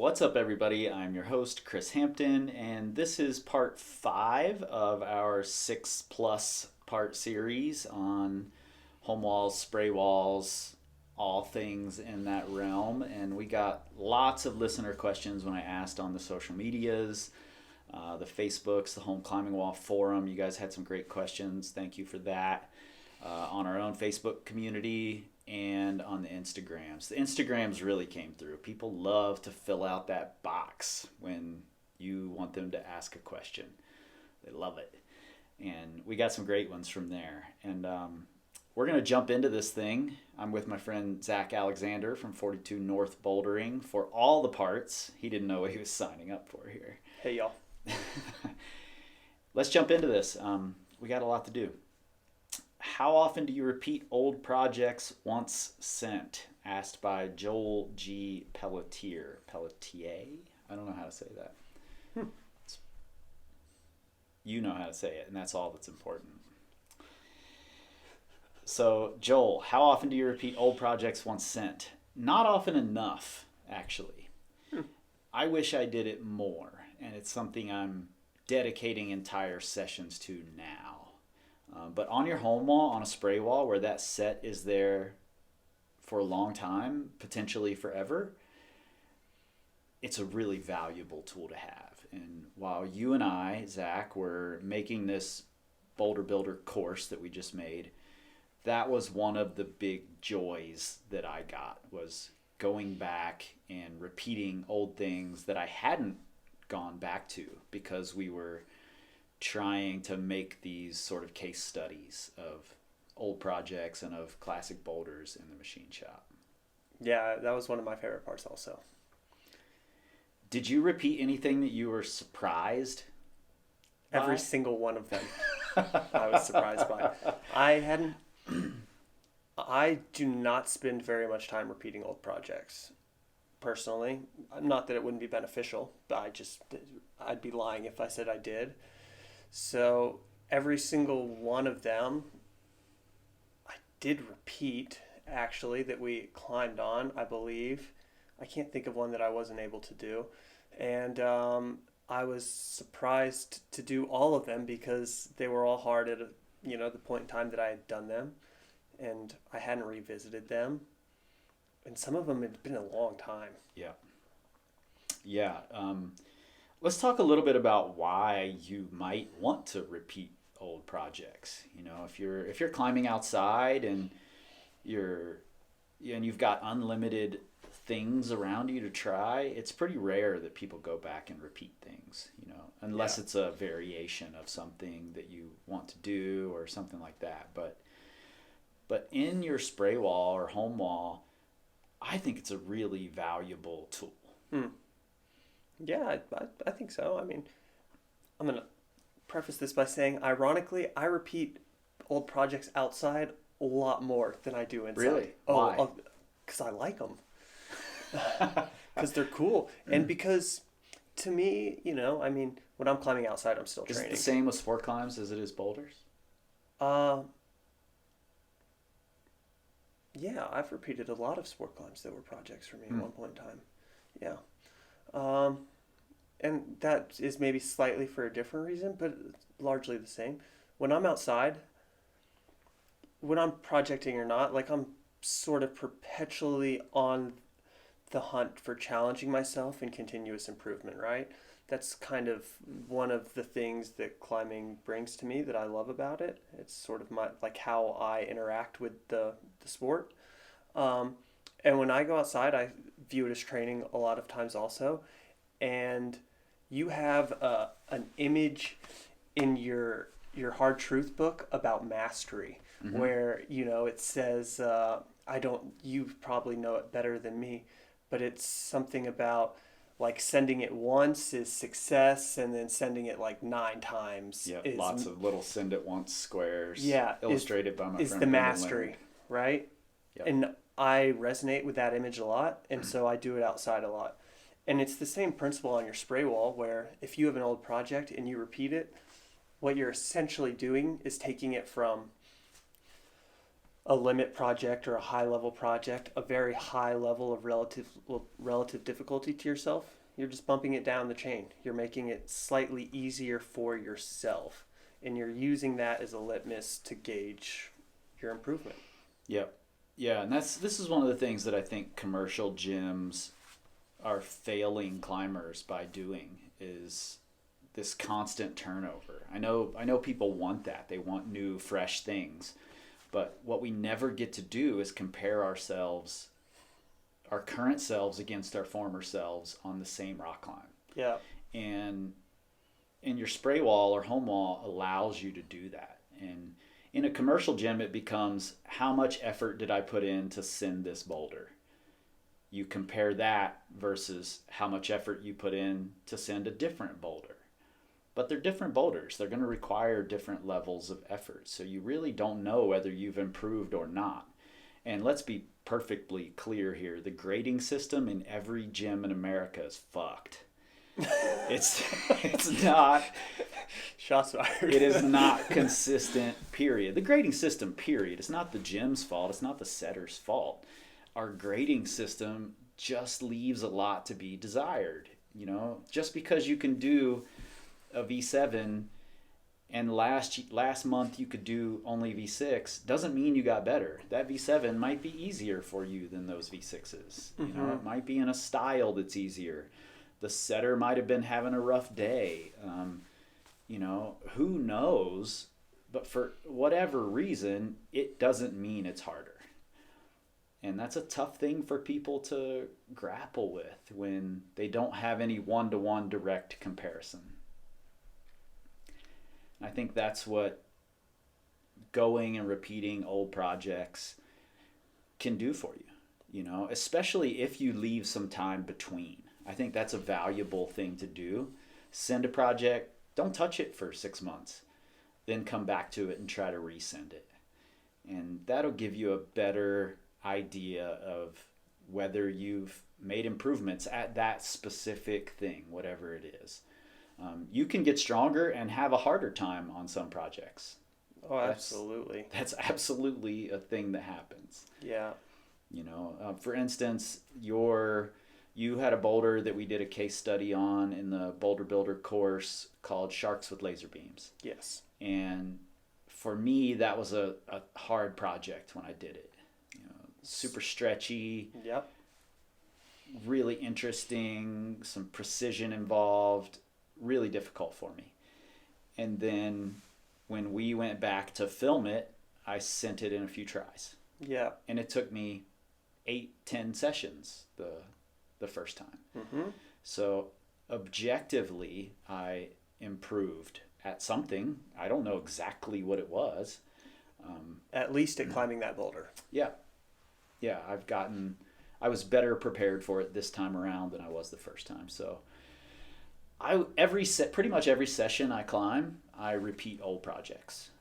What's up, everybody? I'm your host, Chris Hampton, and this is part 5 of our 6+ part series on home walls, spray walls, all things in that realm. And we got lots of listener questions when I asked on the social medias, the Facebooks, the Home Climbing Wall Forum. You guys had some great questions. Thank you for that. On our own Facebook community and on the Instagrams. The Instagrams really came through. People love to fill out that box when you want them to ask a question. They love it. And we got some great ones from there. And we're going to jump into this thing. I'm with my friend Zach Alexander from 42 North Bouldering for all the parts. He didn't know what he was signing up for here. Hey, y'all. Let's jump into this. We got a lot to do. How often do you repeat old projects once sent? Asked by Joel G. Pelletier. Pelletier? I don't know how to say that. You know how to say it, and that's all that's important. So, Joel, how often do you repeat old projects once sent? Not often enough, actually. I wish I did it more, and it's something I'm dedicating entire sessions to now. But on your home wall, on a spray wall, where that set is there for a long time, potentially forever, it's a really valuable tool to have. And while you and I, Zach, were making this Boulder Builder course that we just made, that was one of the big joys that I got, was going back and repeating old things that I hadn't gone back to because we were trying to make these sort of case studies of old projects and of classic boulders in the machine shop. Yeah, that was one of my favorite parts also. Did you repeat anything that you were surprised by? Every single one of them I was surprised by. I do not spend very much time repeating old projects, personally. Not that it wouldn't be beneficial, but I'd be lying if I said I did. So every single one of them, I did repeat, actually, that we climbed on, I believe. I can't think of one that I wasn't able to do. And I was surprised to do all of them because they were all hard at the point in time that I had done them. And I hadn't revisited them. And some of them had been a long time. Yeah. Yeah. Let's talk a little bit about why you might want to repeat old projects. You know, if you're climbing outside and you've got unlimited things around you to try, it's pretty rare that people go back and repeat things, unless it's a variation of something that you want to do or something like that. But in your spray wall or home wall, I think it's a really valuable tool. Yeah, I think so. I mean, I'm going to preface this by saying, ironically, I repeat old projects outside a lot more than I do inside. Really? Why? Because I like them. Because they're cool. And because, to me, when I'm climbing outside, I'm still training. Is it the same with sport climbs as it is boulders? Yeah, I've repeated a lot of sport climbs that were projects for me at one point in time. Yeah. And that is maybe slightly for a different reason, but largely the same. When I'm outside, when I'm projecting or not, I'm sort of perpetually on the hunt for challenging myself and continuous improvement, right? That's kind of one of the things that climbing brings to me that I love about it. It's sort of how I interact with the sport. And when I go outside, I view it as training a lot of times also. And you have an image in your hard truth book about mastery, where, it says, you probably know it better than me, but it's something about sending it once is success, and then sending it 9 times. Yeah, lots of little send it once squares. Yeah, illustrated by my friend. Is the mastery, right? Yep. And I resonate with that image a lot, and so I do it outside a lot. And it's the same principle on your spray wall, where if you have an old project and you repeat it, what you're essentially doing is taking it from a limit project or a high level project, a very high level of relative difficulty to yourself, you're just bumping it down the chain. You're making it slightly easier for yourself, and you're using that as a litmus to gauge your improvement. Yep. Yeah, and this is one of the things that I think commercial gyms are failing climbers by doing is this constant turnover. I know people want that. They want new, fresh things. But what we never get to do is compare ourselves, our current selves against our former selves on the same rock climb. Yeah. And your spray wall or home wall allows you to do that. And in a commercial gym, it becomes how much effort did I put in to send this boulder? You compare that versus how much effort you put in to send a different boulder. But they're different boulders. They're going to require different levels of effort. So you really don't know whether you've improved or not. And let's be perfectly clear here. The grading system in every gym in America is fucked. It's not. Shots fired. It is not consistent, period. The grading system, period. It's not the gym's fault. It's not the setter's fault. Our grading system just leaves a lot to be desired. You know, just because you can do a V7 and last month you could do only V6 doesn't mean you got better. That V7 might be easier for you than those V6s. You know, it might be in a style that's easier. The setter might have been having a rough day. You know, who knows? But for whatever reason, it doesn't mean it's harder. And that's a tough thing for people to grapple with when they don't have any one-to-one direct comparison. I think that's what going and repeating old projects can do for you, you know, especially if you leave some time between. I think that's a valuable thing to do. Send a project, don't touch it for 6 months, then come back to it and try to resend it. And that'll give you a better idea of whether you've made improvements at that specific thing, whatever it is. You can get stronger and have a harder time on some projects. Oh, absolutely. That's absolutely a thing that happens. Yeah. You know, for instance, you had a boulder that we did a case study on in the Boulder Builder course called Sharks with Laser Beams. Yes. And for me, that was a hard project when I did it. You know, super stretchy. Yep. Really interesting, some precision involved. Really difficult for me. And then when we went back to film it, I sent it in a few tries. Yeah. And it took me 8-10 sessions the first time. Mm-hmm. So objectively, I improved at something. I don't know exactly what it was. At least at climbing that boulder. Yeah. Yeah, I was better prepared for it this time around than I was the first time. So pretty much every session I climb, I repeat old projects.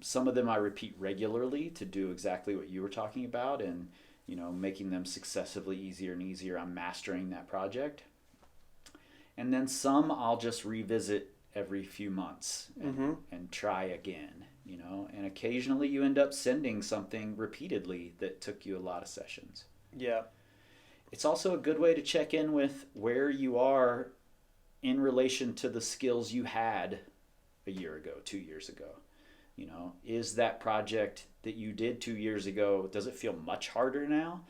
Some of them I repeat regularly to do exactly what you were talking about, and you know, making them successively easier and easier. I'm mastering that project. And then some I'll just revisit every few months and try again. You know, and occasionally you end up sending something repeatedly that took you a lot of sessions. Yeah. It's also a good way to check in with where you are in relation to the skills you had a year ago, 2 years ago. You know, is that project that you did 2 years ago, does it feel much harder now?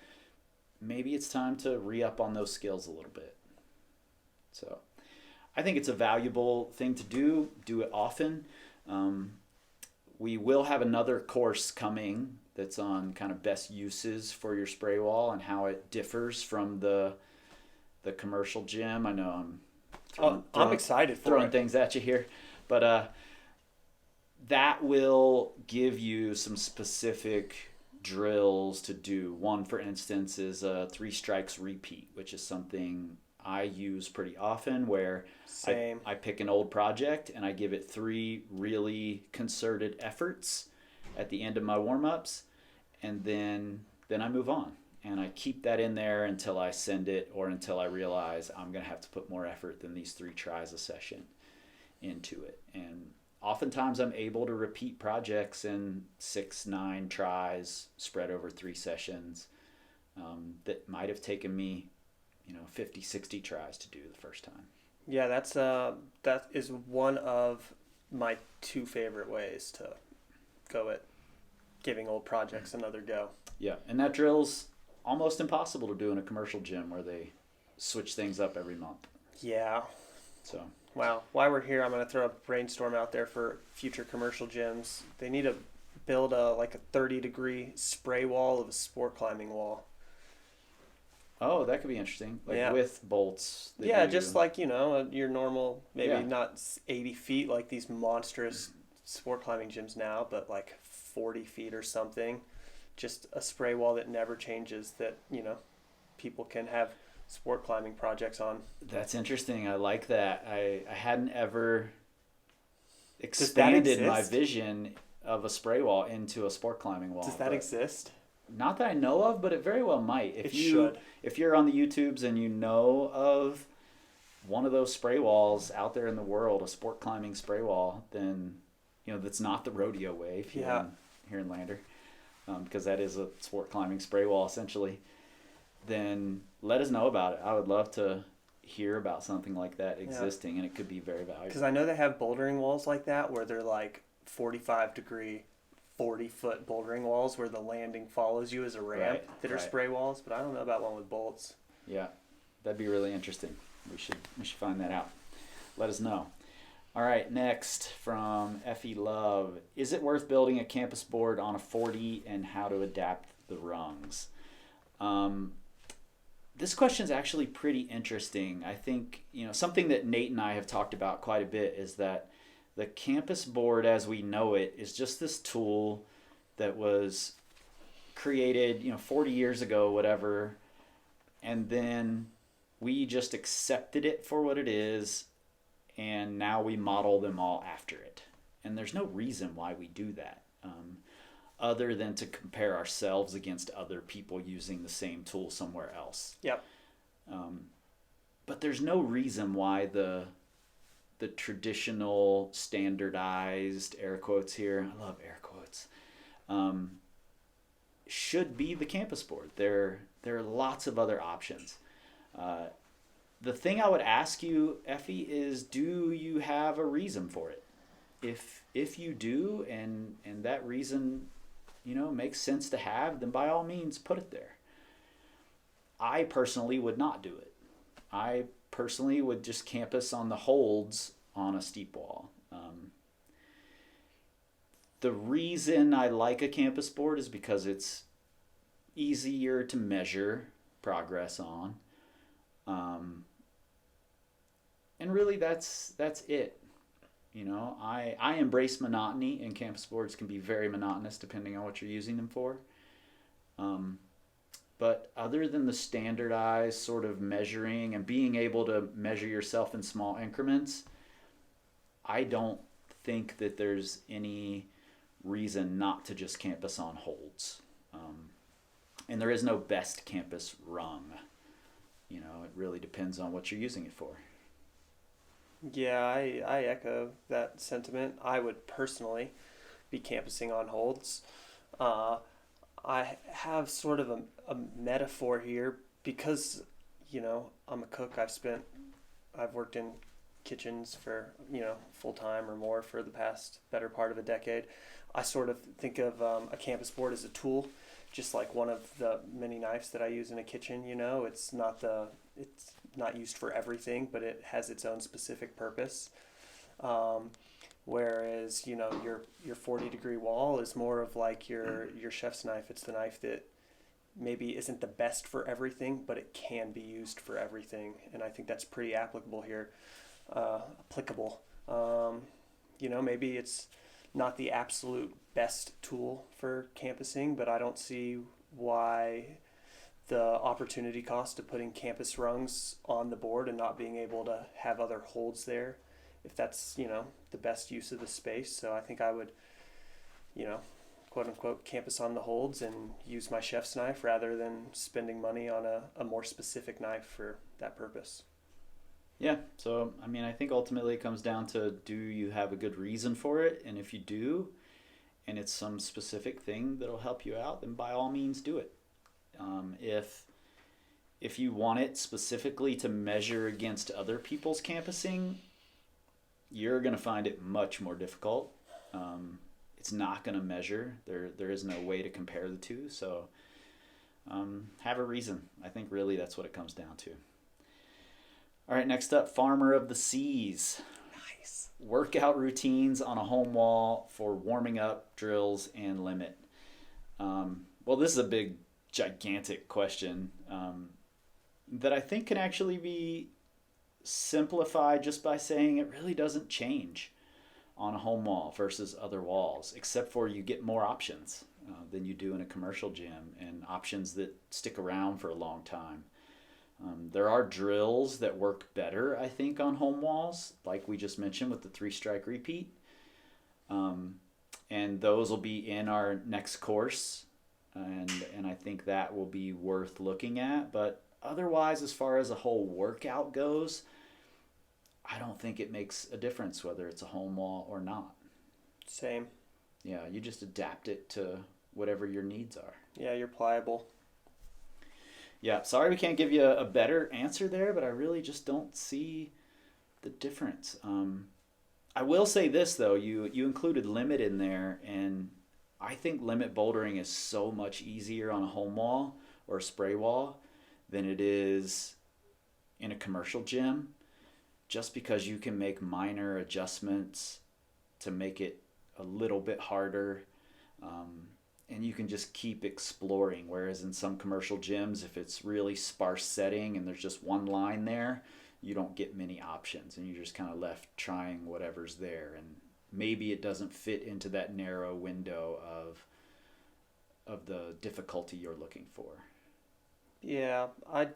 Maybe it's time to re-up on those skills a little bit. So I think it's a valuable thing to do. Do it often. We will have another course coming that's on kind of best uses for your spray wall and how it differs from the commercial gym. I know I'm excited for throwing it. things at you here, but that will give you some specific drills to do. One, for instance, is a 3 strikes repeat, which is something I use pretty often, where I pick an old project and I give it 3 really concerted efforts at the end of my warm-ups, and then I move on. And I keep that in there until I send it, or until I realize I'm going to have to put more effort than these 3 tries a session into it. And oftentimes I'm able to repeat projects in 6, 9 tries spread over 3 sessions, that might have taken me, 50, 60 tries to do the first time. Yeah, that is one of my two favorite ways to go at giving old projects another go. Yeah, and that drill's almost impossible to do in a commercial gym where they switch things up every month. Yeah. So, Wow. While we're here, I'm going to throw a brainstorm out there for future commercial gyms. They need to build a 30-degree spray wall of a sport climbing wall. oh, that could be interesting. Like Yeah. with bolts. that Yeah, you- just like, your normal, maybe Yeah. not 80 feet like these monstrous sport climbing gyms now, but like 40 feet or something. Just a spray wall that never changes that, people can have sport climbing projects on. That's interesting. I like that. I hadn't ever Does that expanded my exist? vision of a spray wall into a sport climbing wall. Does that but exist? Not that I know of, but it very well might. It should. If you're on the YouTubes and you know of one of those spray walls out there in the world, a sport climbing spray wall, then that's not the rodeo way if you're Yeah. here in Lander, because that is a sport climbing spray wall essentially. Then let us know about it. I would love to hear about something like that existing, and it could be very valuable. Because I know they have bouldering walls like that where they're like 45-degree, 40-foot bouldering walls where the landing follows you as a ramp that are right. spray walls, but I don't know about one with bolts. Yeah, that'd be really interesting. We should find that out. Let us know. All right, next from Effie Love. Is it worth building a campus board on a 40 and how to adapt the rungs? This question is actually pretty interesting. I think, something that Nate and I have talked about quite a bit is that the campus board as we know it is just this tool that was created, 40 years ago, whatever, and then we just accepted it for what it is, and now we model them all after it. And there's no reason why we do that, other than to compare ourselves against other people using the same tool somewhere else. Yep. But there's no reason why the traditional standardized, air quotes here, I love air quotes, should be the campus board. There are lots of other options. The thing I would ask you, Effie, is do you have a reason for it? If you do, and that reason, makes sense to have, then by all means put it there. I personally would not do it. I personally would just campus on the holds on a steep wall. The reason I like a campus board is because it's easier to measure progress on. And really that's it. I embrace monotony, and campus boards can be very monotonous depending on what you're using them for. But other than the standardized sort of measuring and being able to measure yourself in small increments, I don't think that there's any reason not to just campus on holds. And there is no best campus rung. It really depends on what you're using it for. Yeah, I echo that sentiment. I would personally be campusing on holds. I have sort of a metaphor here because, I'm a cook. I've worked in kitchens for, full time or more for the past better part of a decade. I sort of think of a campus board as a tool, just like one of the many knives that I use in a kitchen. It's not used for everything, but it has its own specific purpose. Whereas, your 40-degree wall is more of like your chef's knife. It's the knife that maybe isn't the best for everything, but it can be used for everything. And I think that's pretty applicable here. Maybe it's not the absolute best tool for campusing, but I don't see why the opportunity cost of putting campus rungs on the board and not being able to have other holds there, if that's, the best use of the space. So I think I would, quote unquote, campus on the holds and use my chef's knife rather than spending money on a more specific knife for that purpose. Yeah. So, I mean, I think ultimately it comes down to, do you have a good reason for it? And if you do, and it's some specific thing that'll help you out, then by all means do it. If you want it specifically to measure against other people's campusing, you're going to find it much more difficult. It's not going to measure. There is no way to compare the two. So have a reason. I think really that's what it comes down to. All right, next up, Farmer of the Seas. Nice. Workout routines on a home wall for warming up, drills, and limit. Well, this is a big, gigantic question that I think can actually be simplified just by saying it really doesn't change on a home wall versus other walls, except for you get more options than you do in a commercial gym, and options that stick around for a long time. There are drills that work better, I think, on home walls, like we just mentioned with the 3-strike repeat. And those will be in our next course, and I think that will be worth looking at. But otherwise, as far as a whole workout goes, I don't think it makes a difference whether it's a home wall or not. Same. Yeah, you just adapt it to whatever your needs are. Yeah, you're pliable. Yeah, sorry we can't give you a better answer there, but I really just don't see the difference. I will say this, though. You included limit in there, and I think limit bouldering is so much easier on a home wall or a spray wall than it is in a commercial gym, just because you can make minor adjustments to make it a little bit harder. And you can just keep exploring. Whereas in some commercial gyms, if it's really sparse setting and there's just one line there, you don't get many options, and you're just kind of left trying whatever's there. And maybe it doesn't fit into that narrow window of the difficulty you're looking for. Yeah, I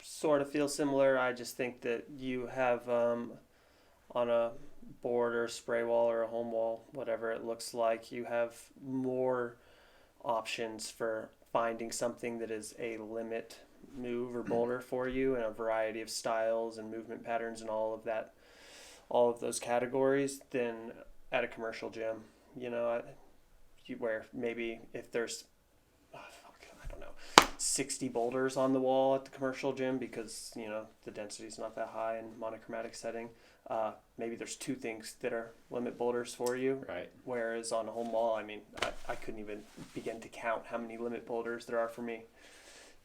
sort of feel similar. I just think that you have on a board or a spray wall or a home wall, whatever it looks like, you have more options for finding something that is a limit move or boulder for you, and a variety of styles and movement patterns and all of those categories than at a commercial gym. Where maybe if there's I don't know, 60 boulders on the wall at the commercial gym because the density is not that high in monochromatic setting. Maybe there's 2 things that are limit boulders for you. Right. Whereas on a home wall, I mean, I couldn't even begin to count how many limit boulders there are for me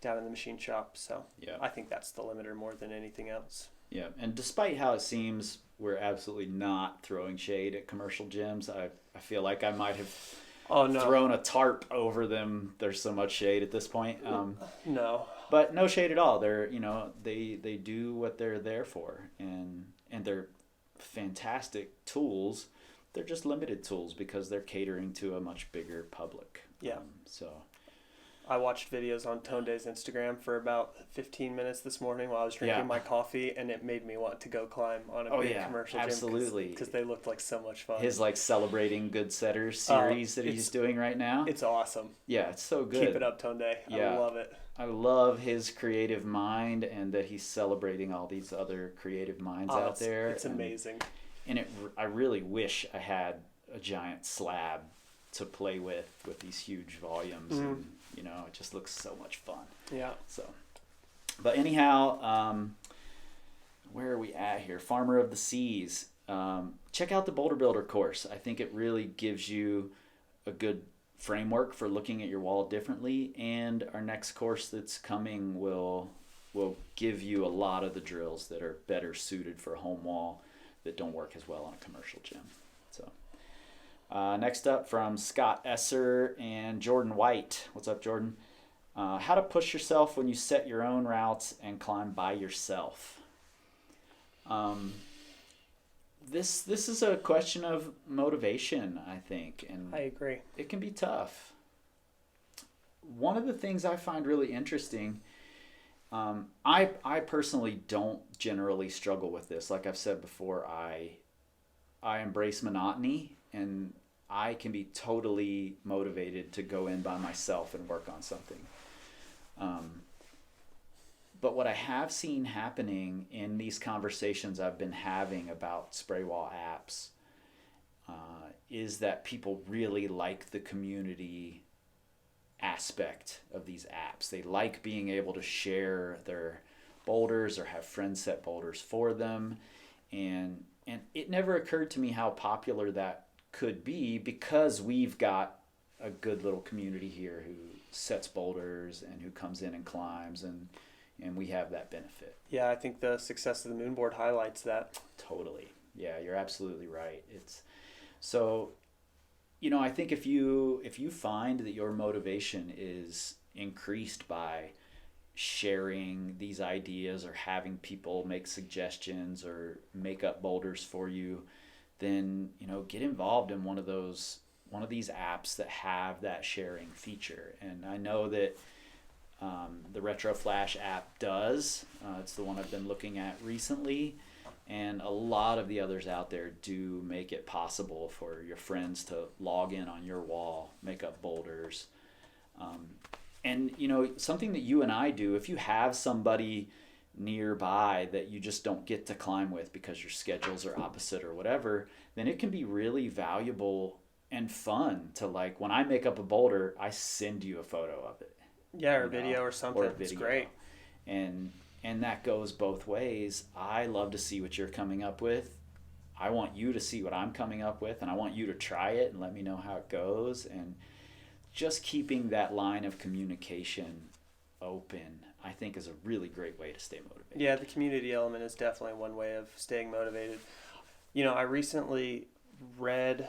down in the machine shop. So Yeah. I think that's the limiter more than anything else. Yeah, and despite how it seems, we're absolutely not throwing shade at commercial gyms. I feel like I might have thrown a tarp over them. There's so much shade at this point. No. But no shade at all. They're they do what they're there for, and they're fantastic tools. They're just limited tools because they're catering to a much bigger public. Yeah. So I watched videos on Tone Day's Instagram for about 15 minutes this morning while I was drinking my coffee, and it made me want to go climb on a big commercial absolutely. gym because they looked like so much fun. His celebrating good setters series that he's doing right now. It's awesome. Yeah, it's so good. Keep it up, Tone Day. Yeah. I love it. I love his creative mind, and that he's celebrating all these other creative minds out there. It's amazing. And I really wish I had a giant slab to play with these huge volumes. Mm-hmm. And, it just looks so much fun. Yeah. So, but anyhow, where are we at here? Farmer of the Seas. Check out the Boulder Builder course. I think it really gives you a good framework for looking at your wall differently, and our next course that's coming will give you a lot of the drills that are better suited for a home wall that don't work as well on a commercial gym. So next up, from Scott Esser and Jordan White. What's up, Jordan? How to push yourself when you set your own routes and climb by yourself. This is a question of motivation, I think, and I agree. it can be tough. One of the things I find really interesting, I personally don't generally struggle with this. Like I've said before, I embrace monotony, and I can be totally motivated to go in by myself and work on something. But what I have seen happening in these conversations I've been having about spray wall apps is that people really like the community aspect of these apps. They like being able to share their boulders or have friends set boulders for them. And it never occurred to me how popular that could be because we've got a good little community here who sets boulders and who comes in and climbs, and we have that benefit. Yeah, I think the success of the Moonboard highlights that. Totally. Yeah, you're absolutely right. It's so, I think if you find that your motivation is increased by sharing these ideas or having people make suggestions or make up boulders for you, then get involved in one of these apps that have that sharing feature. And I know that the Retro Flash app does. It's the one I've been looking at recently, and a lot of the others out there do make it possible for your friends to log in on your wall, make up boulders. And something that you and I do, if you have somebody nearby that you just don't get to climb with because your schedules are opposite or whatever, then it can be really valuable and fun to, like, when I make up a boulder, I send you a photo of it. Yeah, or video or something. It's great. And that goes both ways. I love to see what you're coming up with. I want you to see what I'm coming up with, and I want you to try it and let me know how it goes. And just keeping that line of communication open, I think, is a really great way to stay motivated. Yeah, the community element is definitely one way of staying motivated. I recently reread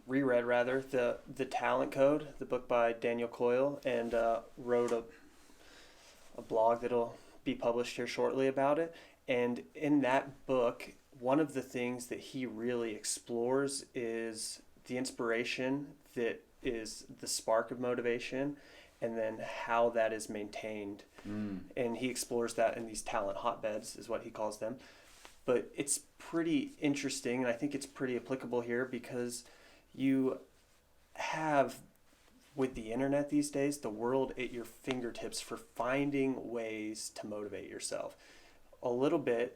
the Talent Code, the book by Daniel Coyle, and wrote a blog that'll be published here shortly about it. And in that book, one of the things that he really explores is the inspiration that is the spark of motivation, and then how that is maintained. And he explores that in these talent hotbeds, is what he calls them. But it's pretty interesting, and I think it's pretty applicable here because you have, with the internet these days, the world at your fingertips for finding ways to motivate yourself. A little part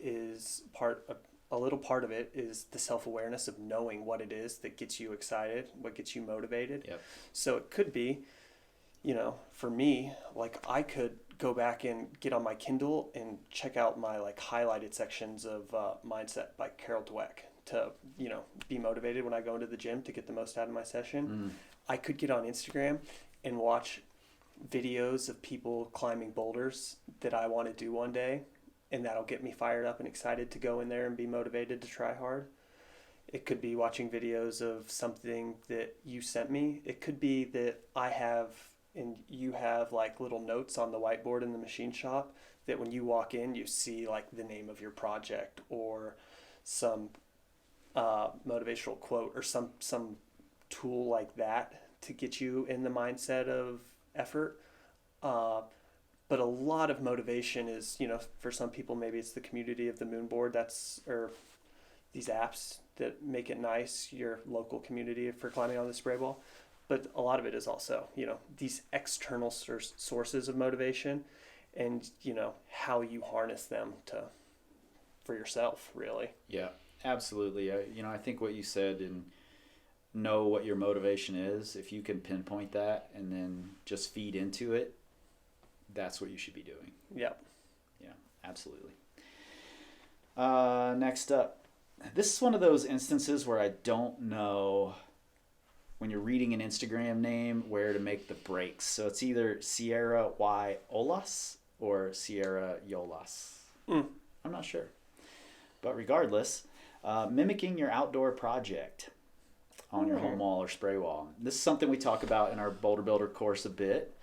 of it is the self-awareness of knowing what it is that gets you excited, what gets you motivated. Yep. So it could be, for me, like, I could go back and get on my Kindle and check out my highlighted sections of Mindset by Carol Dweck to be motivated when I go into the gym to get the most out of my session. I could get on Instagram and watch videos of people climbing boulders that I want to do one day, and that'll get me fired up and excited to go in there and be motivated to try hard. It could be watching videos of something that you sent me. It could be that I have and you have little notes on the whiteboard in the machine shop that when you walk in, you see the name of your project or some motivational quote or some tool like that to get you in the mindset of effort. But a lot of motivation is, for some people, maybe it's the community of the Moonboard, or these apps that make it nice, your local community for climbing on the spray wall. But a lot of it is also, these external sources of motivation and, how you harness them for yourself, really. Yeah, absolutely. I think what you said, and know what your motivation is, if you can pinpoint that and then just feed into it, that's what you should be doing. Yep. Yeah, absolutely. Next up, this is one of those instances where I don't know, when you're reading an Instagram name, where to make the breaks. So it's either Sierra Y Olas or Sierra Yolas. I'm not sure. But regardless, mimicking your outdoor project on your home wall or spray wall. This is something we talk about in our Boulder Builder course a bit.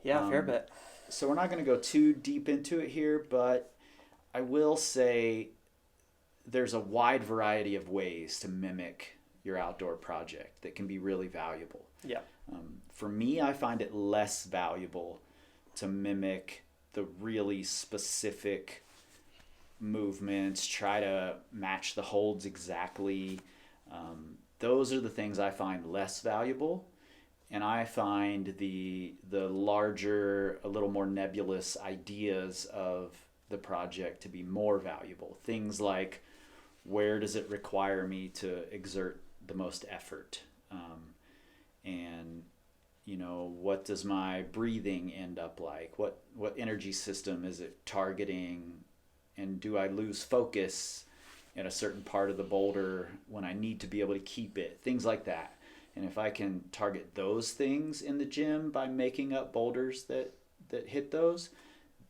Yeah, fair bit. So we're not going to go too deep into it here, but I will say there's a wide variety of ways to mimic your outdoor project that can be really valuable. Yeah. For me, I find it less valuable to mimic the really specific movements, try to match the holds exactly. Those are the things I find less valuable. and I find the larger, a little more nebulous ideas of the project to be more valuable. Things like, where does it require me to exert the most effort? And what does my breathing end up like? What energy system is it targeting? And do I lose focus in a certain part of the boulder when I need to be able to keep it? Things like that. And if I can target those things in the gym by making up boulders that hit those,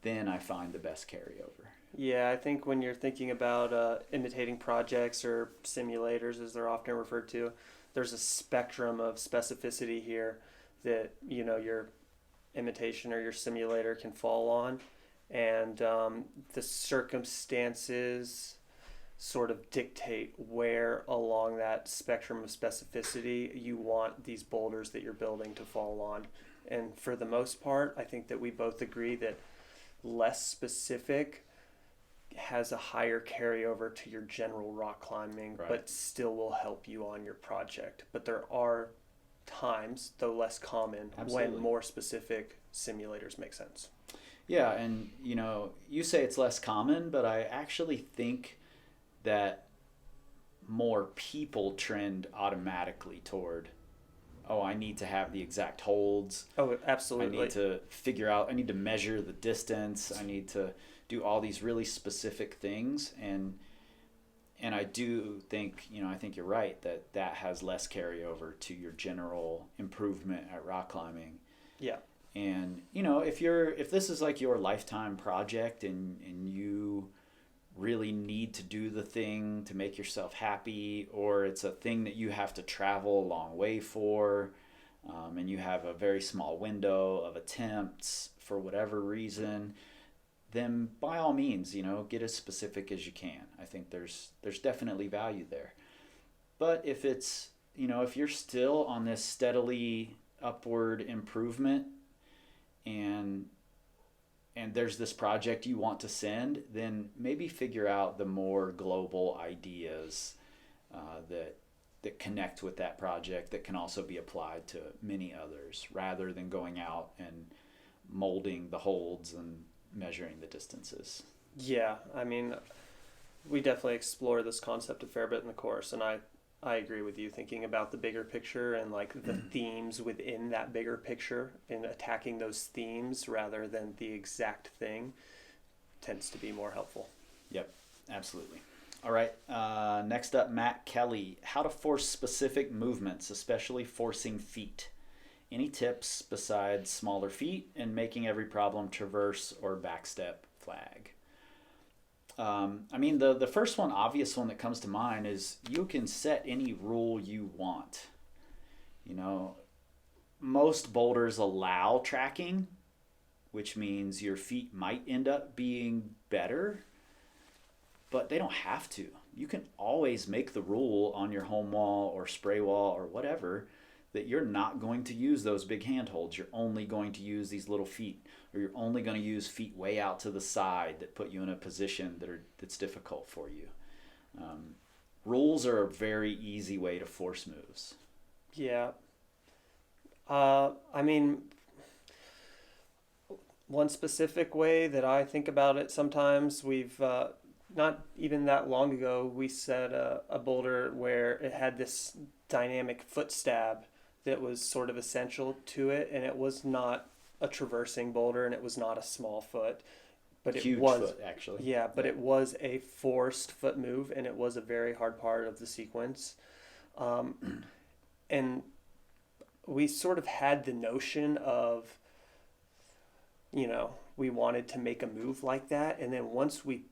then I find the best carryover. Yeah, I think when you're thinking about imitating projects or simulators, as they're often referred to, there's a spectrum of specificity here that your imitation or your simulator can fall on, and the circumstances sort of dictate where along that spectrum of specificity you want these boulders that you're building to fall on. And for the most part, I think that we both agree that less specific has a higher carryover to your general rock climbing, Right. but still will help you on your project. But there are times, though less common, Absolutely. when more specific simulators make sense. Yeah, and you say it's less common, but I actually think that more people trend automatically toward, oh, I need to have the exact holds. Oh, I absolutely. need to figure out, I need to measure the distance. I need to do all these really specific things. And I do think, I think you're right that has less carryover to your general improvement at rock climbing. Yeah. And, if this is like your lifetime project and you really need to do the thing to make yourself happy, or it's a thing that you have to travel a long way for, and you have a very small window of attempts for whatever reason, then by all means, get as specific as you can. I think there's definitely value there. But if it's, if you're still on this steadily upward improvement, and there's this project you want to send, then maybe figure out the more global ideas that connect with that project that can also be applied to many others, rather than going out and molding the holds and measuring the distances. Yeah, I mean, we definitely explore this concept a fair bit in the course, and I agree with you, thinking about the bigger picture and like the themes within that bigger picture and attacking those themes rather than the exact thing tends to be more helpful. Yep, absolutely. All right, next up, Matt Kelly. How to force specific movements, especially forcing feet. Any tips besides smaller feet and making every problem traverse or backstep flag? The first one, obvious one that comes to mind is you can set any rule you want. Most boulders allow tracking, which means your feet might end up being better, but they don't have to. You can always make the rule on your home wall or spray wall or whatever that you're not going to use those big handholds. You're only going to use these little feet, or you're only going to use feet way out to the side that put you in a position that's difficult for you. Rules are a very easy way to force moves. Yeah. One specific way that I think about it sometimes, we've not even that long ago, we set a boulder where it had this dynamic foot stab that was sort of essential to it, and it was not a traversing boulder and it was not a small foot, but Huge it was foot, actually. yeah, but it was a forced foot move, and it was a very hard part of the sequence. And we sort of had the notion of, we wanted to make a move like that, and then once we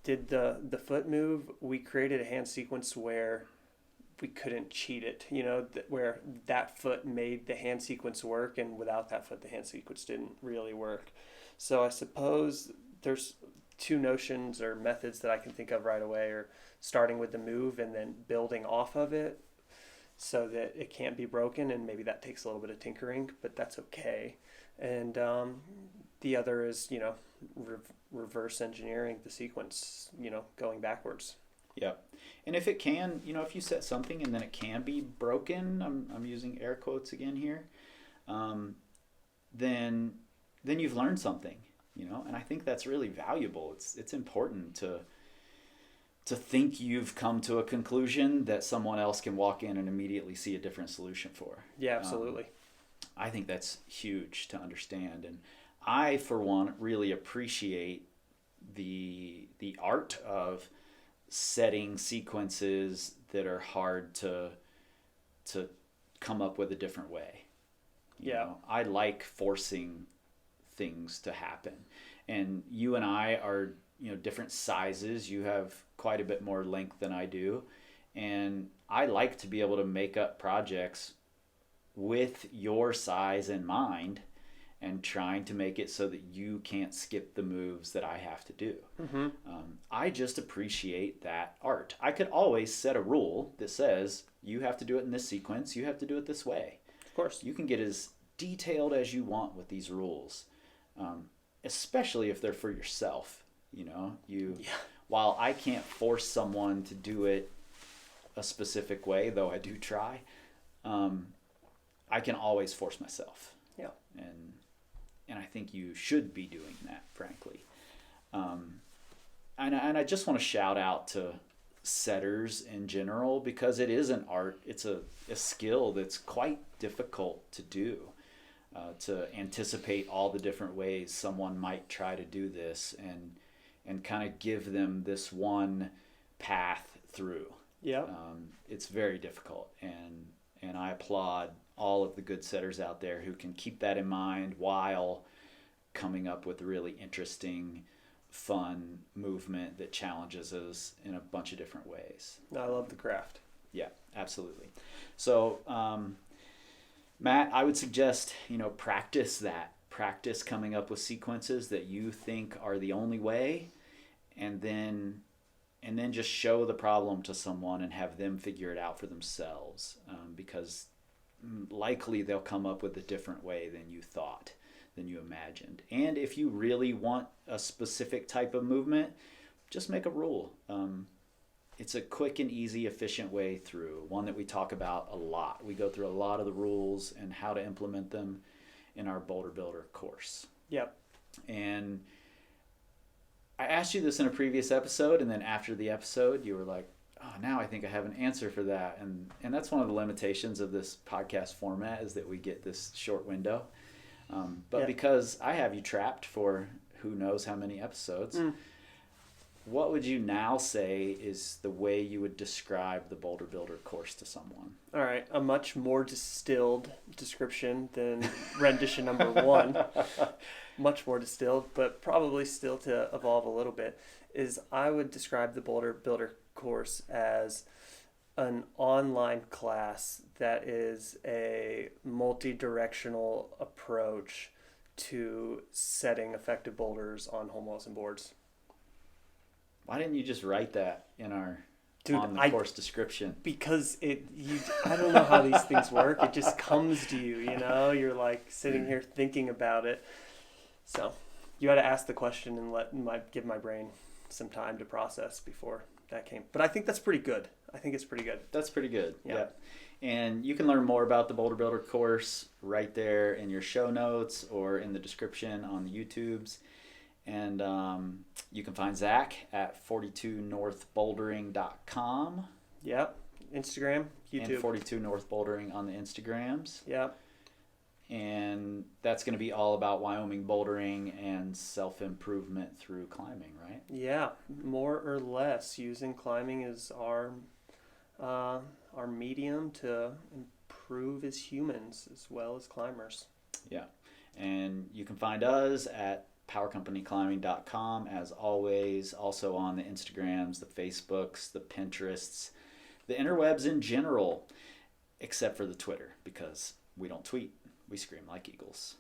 did the foot move, we created a hand sequence where we couldn't cheat it, where that foot made the hand sequence work, and without that foot, the hand sequence didn't really work. So I suppose there's two notions or methods that I can think of right away, or starting with the move and then building off of it so that it can't be broken, and maybe that takes a little bit of tinkering, but that's okay. And the other is, reverse engineering the sequence, going backwards. Yep. And if it can, if you set something and then it can be broken, I'm using air quotes again here, um, then you've learned something, and I think that's really valuable. It's important to think you've come to a conclusion that someone else can walk in and immediately see a different solution for. Yeah, absolutely. I think that's huge to understand, and I, for one, really appreciate the art of setting sequences that are hard to come up with a different way. I like forcing things to happen, and you and I are different sizes. You have quite a bit more length than I do, and I like to be able to make up projects with your size in mind and trying to make it so that you can't skip the moves that I have to do. Mm-hmm. I just appreciate that art. I could always set a rule that says you have to do it in this sequence, you have to do it this way. Of course. You can get as detailed as you want with these rules, especially if they're for yourself. While I can't force someone to do it a specific way, though I do try, I can always force myself. Yeah. And I think you should be doing that, frankly. And I just want to shout out to setters in general, because it is an art. It's a skill that's quite difficult to do, to anticipate all the different ways someone might try to do this and kind of give them this one path through. Yeah. It's very difficult, and I applaud all of the good setters out there who can keep that in mind while coming up with really interesting, fun movement that challenges us in a bunch of different ways. I love the craft. Yeah, absolutely. So, Matt, I would suggest, practice that. Practice coming up with sequences that you think are the only way, and then just show the problem to someone and have them figure it out for themselves, because likely they'll come up with a different way than you thought, than you imagined. And if you really want a specific type of movement, just make a rule. It's a quick and easy, efficient way through, one that we talk about a lot. We go through a lot of the rules and how to implement them in our Boulder Builder course. Yep. And I asked you this in a previous episode, and then after the episode, you were like, oh, now I think I have an answer for that. And that's one of the limitations of this podcast format, is that we get this short window. But because I have you trapped for who knows how many episodes, what would you now say is the way you would describe the Boulder Builder course to someone? All right. A much more distilled description than rendition number 1. Much more distilled, but probably still to evolve a little bit, is I would describe the Boulder Builder course as an online class that is a multi-directional approach to setting effective boulders on home walls and boards. Why didn't you just write that in our course description? Because I don't know how these things work. It just comes to you, You're like sitting here thinking about it. So you had to ask the question and give my brain some time to process before that came. But I think that's pretty good. I think it's pretty good. That's pretty good. Yeah. And you can learn more about the Boulder Builder course right there in your show notes or in the description on the YouTubes. And you can find Zach at 42northbouldering.com. Yep. Instagram, YouTube. And 42 North Bouldering on the Instagrams. Yep. And that's going to be all about Wyoming bouldering and self-improvement through climbing, right? Yeah, more or less using climbing as our medium to improve as humans as well as climbers. Yeah, and you can find us at powercompanyclimbing.com as always, also on the Instagrams, the Facebooks, the Pinterests, the interwebs in general, except for the Twitter, because we don't tweet. We scream like eagles.